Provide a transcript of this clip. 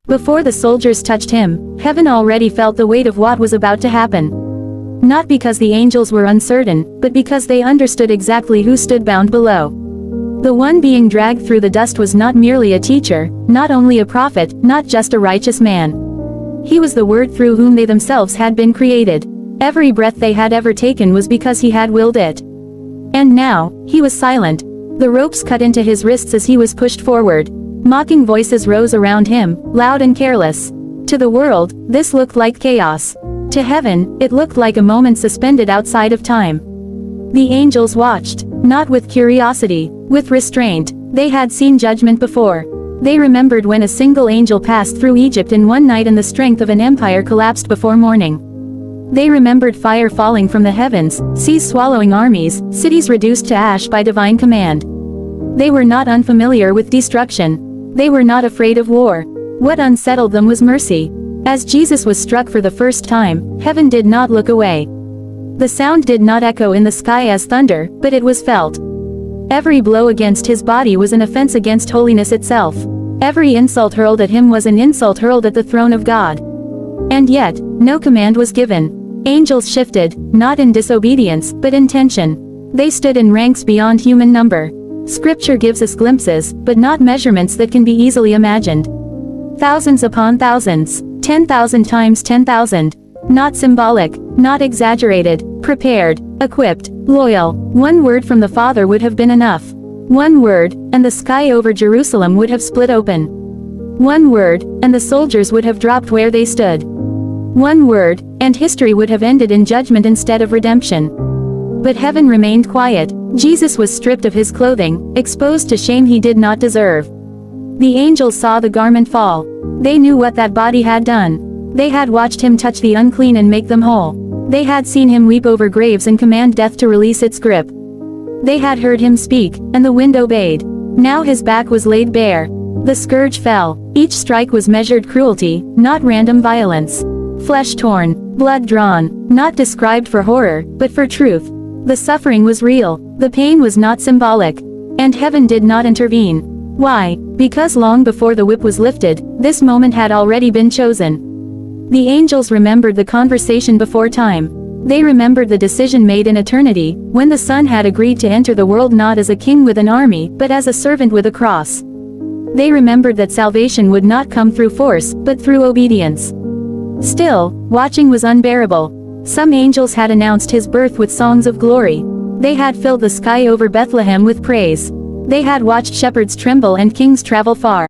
Before the soldiers touched him, heaven already felt the weight of what was about to happen. Not because the angels were uncertain, but because they understood exactly who stood bound below. The one being dragged through the dust was not merely a teacher, not only a prophet, not just a righteous man. He was the Word through whom they themselves had been created. Every breath they had ever taken was because he had willed it. And now, he was silent. The ropes cut into his wrists as he was pushed forward. Mocking voices rose around him, loud and careless. To the world, this looked like chaos. To heaven, it looked like a moment suspended outside of time. The angels watched, not with curiosity, with restraint. They had seen judgment before. They remembered when a single angel passed through Egypt in one night and the strength of an empire collapsed before morning. They remembered fire falling from the heavens, seas swallowing armies, cities reduced to ash by divine command. They were not unfamiliar with destruction. They were not afraid of war. What unsettled them was mercy. As Jesus was struck for the first time, heaven did not look away. The sound did not echo in the sky as thunder, but it was felt. Every blow against his body was an offense against holiness itself. Every insult hurled at him was an insult hurled at the throne of God. And yet, no command was given. Angels shifted, not in disobedience, but in tension. They stood in ranks beyond human number. Scripture gives us glimpses, but not measurements that can be easily imagined. Thousands upon thousands, 10,000 times 10,000. Not symbolic, not exaggerated, prepared, equipped, loyal. One word from the Father would have been enough. One word, and the sky over Jerusalem would have split open. One word, and the soldiers would have dropped where they stood. One word, and history would have ended in judgment instead of redemption. But heaven remained quiet. Jesus was stripped of his clothing, exposed to shame he did not deserve. The angels saw the garment fall. They knew what that body had done. They had watched him touch the unclean and make them whole. They had seen him weep over graves and command death to release its grip. They had heard him speak, and the wind obeyed. Now his back was laid bare. The scourge fell. Each strike was measured cruelty, not random violence. Flesh torn, blood drawn, not described for horror, but for truth. The suffering was real. The pain was not symbolic. And heaven did not intervene. Why? Because long before the whip was lifted, this moment had already been chosen. The angels remembered the conversation before time. They remembered the decision made in eternity, when the Son had agreed to enter the world not as a king with an army, but as a servant with a cross. They remembered that salvation would not come through force, but through obedience. Still, watching was unbearable. Some angels had announced his birth with songs of glory. They had filled the sky over Bethlehem with praise. They had watched shepherds tremble and kings travel far.